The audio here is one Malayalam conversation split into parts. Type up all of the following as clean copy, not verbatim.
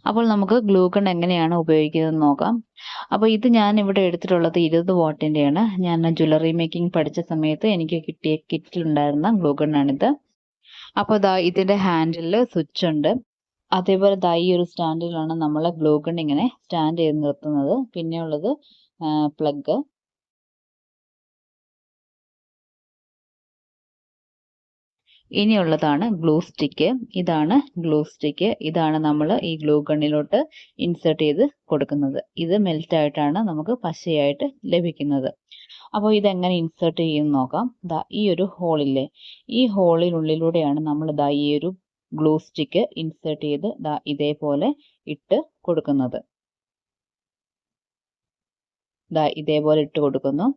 അപ്പോൾ നമുക്ക് ഗ്ലൂ ഗൺ എങ്ങനെയാണ് ഉപയോഗിക്കുന്നതെന്ന് നോക്കാം. അപ്പോൾ ഇത് ഞാൻ ഇവിടെ എടുത്തിട്ടുള്ളത് 20 വാട്ടിൻ്റെയാണ്. ഞാൻ ജ്വല്ലറി മേക്കിംഗ് പഠിച്ച സമയത്ത് എനിക്ക് കിട്ടിയ കിറ്റിലുണ്ടായിരുന്ന ഗ്ലൂ ഗണ്ണാണിത്. അപ്പോൾ ദാ ഇതിൻ്റെ ഹാൻഡിലിൽ സ്വിച്ച് ഉണ്ട്. അതേപോലെ ദാ ഈ ഒരു സ്റ്റാൻഡിലാണ് നമ്മൾ ഗ്ലൂ ഗൺ ഇങ്ങനെ സ്റ്റാൻഡ് ചെയ്ത് നിർത്തുന്നത്. പിന്നെ ഉള്ളത് പ്ലഗ്. ഇനിയുള്ളതാണ് ഗ്ലൂ സ്റ്റിക്ക്. ഇതാണ് ഗ്ലൂ സ്റ്റിക്ക്. ഇതാണ് നമ്മൾ ഈ ഗ്ലൂ ഗണ്ണിലോട്ട് ഇൻസേർട്ട് ചെയ്ത് കൊടുക്കുന്നത്. ഇത് മെൽറ്റ് ആയിട്ടാണ് നമുക്ക് പശയായിട്ട് ലഭിക്കുന്നത്. അപ്പോൾ ഇതെങ്ങനെ ഇൻസേർട്ട് ചെയ്യുമെന്ന് നോക്കാം. ദാ ഈ ഒരു ഹോളില്ലേ, ഈ ഹോളിനുള്ളിലൂടെയാണ് നമ്മൾ ദാ ഈ ഒരു ഗ്ലൂ സ്റ്റിക്ക് ഇൻസേർട്ട് ചെയ്ത് ദാ ഇതേപോലെ ഇട്ട് കൊടുക്കുന്നത്. ദാ ഇതേപോലെ ഇട്ട് കൊടുക്കുന്നു.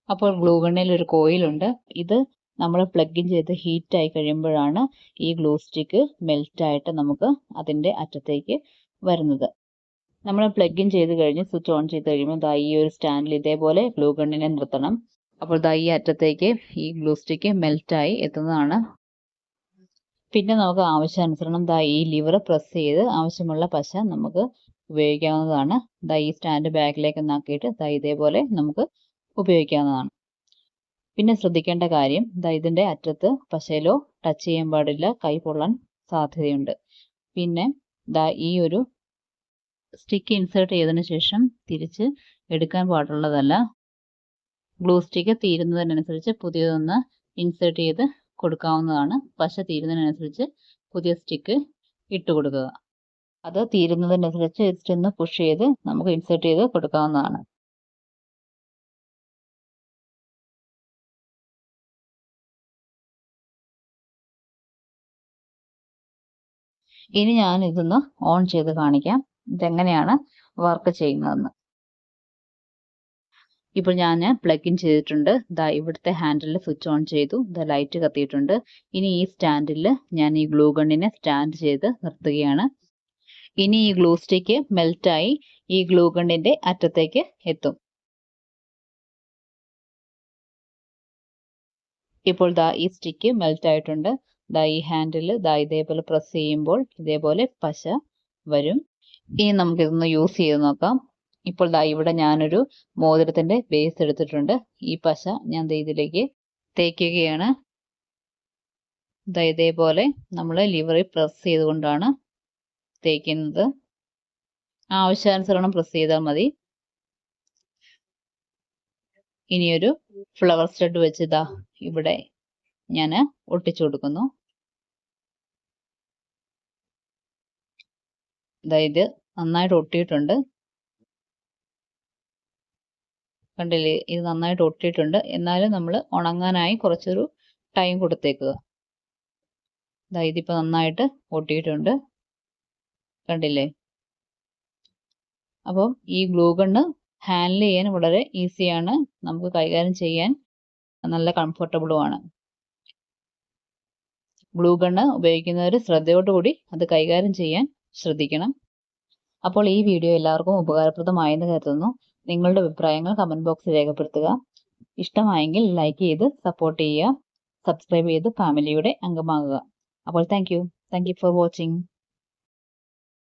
അപ്പോൾ ഗ്ലൂ ഗണ്ണിൽ ഒരു കോയിലുണ്ട്. ഇത് നമ്മൾ പ്ലഗ് ഇൻ ചെയ്ത് ഹീറ്റ് ആയി കഴിയുമ്പോഴാണ് ഈ ഗ്ലൂ സ്റ്റിക്ക് മെൽറ്റ് ആയിട്ട് നമുക്ക് അതിൻ്റെ അറ്റത്തേക്ക് വരുന്നത്. നമ്മൾ പ്ലഗ് ഇൻ ചെയ്ത് കഴിഞ്ഞ് സ്വിച്ച് ഓൺ ചെയ്ത് കഴിയുമ്പോൾ ദാ ഈ ഒരു സ്റ്റാൻഡിൽ ഇതേപോലെ ഗ്ലൂ ഗണ്ണിനെ നിർത്തണം. അപ്പോൾ ദാ ഈ അറ്റത്തേക്ക് ഈ ഗ്ലൂ സ്റ്റിക്ക് മെൽറ്റായി എത്തുന്നതാണ്. പിന്നെ നമുക്ക് ആവശ്യാനുസരണം ദാ ഈ ലിവർ പ്രസ് ചെയ്ത് ആവശ്യമുള്ള പശ നമുക്ക് ഉപയോഗിക്കാവുന്നതാണ്. ദാ ഈ സ്റ്റാൻഡ് ബാക്കിലേക്ക് നാക്കിയിട്ട് ദാ ഇതേപോലെ നമുക്ക് ഉപയോഗിക്കാവുന്നതാണ്. പിന്നെ ശ്രദ്ധിക്കേണ്ട കാര്യം ദാ ഇതിൻ്റെ അറ്റത്ത് പശയിലോ ടച്ച് ചെയ്യാൻ പാടില്ല, കൈ പൊള്ളാൻ സാധ്യതയുണ്ട്. പിന്നെ ദാ ഈ ഒരു സ്റ്റിക്ക് ഇൻസേർട്ട് ചെയ്തതിന് ശേഷം തിരിച്ച് എടുക്കാൻ പാടുള്ളതല്ല. ഗ്ലൂ സ്റ്റിക്ക് തീരുന്നതിനനുസരിച്ച് പുതിയതൊന്ന് ഇൻസേർട്ട് ചെയ്ത് കൊടുക്കാവുന്നതാണ്. പശ തീരുന്നതിനനുസരിച്ച് പുതിയ സ്റ്റിക്ക് ഇട്ട് കൊടുക്കുക. അത് തീരുന്നതിനനുസരിച്ച് ജസ്റ്റ് ഒന്ന് പുഷ് ചെയ്ത് നമുക്ക് ഇൻസേർട്ട് ചെയ്ത് കൊടുക്കാവുന്നതാണ്. ഇനി ഞാൻ ഇതൊന്ന് ഓൺ ചെയ്ത് കാണിക്കാം, ഇതെങ്ങനെയാണ് വർക്ക് ചെയ്യുന്നതെന്ന്. ഇപ്പോൾ ഞാൻ പ്ലഗ് ഇൻ ചെയ്തിട്ടുണ്ട്. ദാ ഇവിടുത്തെ ഹാൻഡിലിൽ സ്വിച്ച് ഓൺ ചെയ്തു. ദാ ലൈറ്റ് കത്തിയിട്ടുണ്ട്. ഇനി ഈ സ്റ്റാൻഡിൽ ഞാൻ ഈ ഗ്ലൂ ഗണ്ണിനെ സ്റ്റാൻഡ് ചെയ്ത് നിർത്തുകയാണ്. ഇനി ഈ ഗ്ലൂ സ്റ്റിക്ക് മെൽറ്റായി ഈ ഗ്ലൂ ഗണ്ണിൻ്റെ അറ്റത്തേക്ക് എത്തും. ഇപ്പോൾ ദാ ഈ സ്റ്റിക്ക് മെൽറ്റ് ആയിട്ടുണ്ട്. ദാ ഈ ഹാൻഡിൽ ദാ ഇതേപോലെ പ്രസ് ചെയ്യുമ്പോൾ ഇതേപോലെ പശ വരും. ഇനി നമുക്കിതൊന്ന് യൂസ് ചെയ്ത് നോക്കാം. ഇപ്പോൾ ദാ ഇവിടെ ഞാനൊരു മോതിരത്തിൻ്റെ ബേസ് എടുത്തിട്ടുണ്ട്. ഈ പശ ഞാൻ ദാ ഇതിലേക്ക് തേക്കുകയാണ്. ദാ ഇതേപോലെ നമ്മൾ ലിവറിൽ പ്രസ് ചെയ്തുകൊണ്ടാണ് തേക്കുന്നത്. ആവശ്യാനുസരണം പ്രസ് ചെയ്താൽ മതി. ഇനിയൊരു ഫ്ലവർ സ്റ്റഡ് വെച്ച് ദാ ഇവിടെ ഞാൻ ഒട്ടിച്ചു കൊടുക്കുന്നു. ഇത് നന്നായിട്ട് ഒട്ടിയിട്ടുണ്ട്, കണ്ടില്ലേ? ഇത് നന്നായിട്ട് ഒട്ടിയിട്ടുണ്ട്. എന്നാലും നമ്മൾ ഉണങ്ങാനായി കുറച്ചൊരു ടൈം കൊടുത്തേക്കുക. ഇതിപ്പോൾ നന്നായിട്ട് ഒട്ടിയിട്ടുണ്ട്, കണ്ടില്ലേ? അപ്പം ഈ ഗ്ലൂ ഗണ്ണ് ഹാൻഡിൽ ചെയ്യാൻ വളരെ ഈസിയാണ്, നമുക്ക് കൈകാര്യം ചെയ്യാൻ നല്ല കംഫർട്ടബിളുമാണ്. ഗ്ലൂ ഗണ്ണ് ഉപയോഗിക്കുന്നവർ ശ്രദ്ധയോടുകൂടി അത് കൈകാര്യം ചെയ്യാൻ ശ്രദ്ധിക്കണം. അപ്പോൾ ഈ വീഡിയോ എല്ലാവർക്കും ഉപകാരപ്രദമായെന്ന് കരുതുന്നു. നിങ്ങളുടെ അഭിപ്രായങ്ങൾ കമൻറ്റ് ബോക്സിൽ രേഖപ്പെടുത്തുക. ഇഷ്ടമായെങ്കിൽ ലൈക്ക് ചെയ്ത് സപ്പോർട്ട് ചെയ്യുക. സബ്സ്ക്രൈബ് ചെയ്ത് ഫാമിലിയുടെ അംഗമാകുക. അപ്പോൾ താങ്ക് യു ഫോർ വാച്ചിങ്.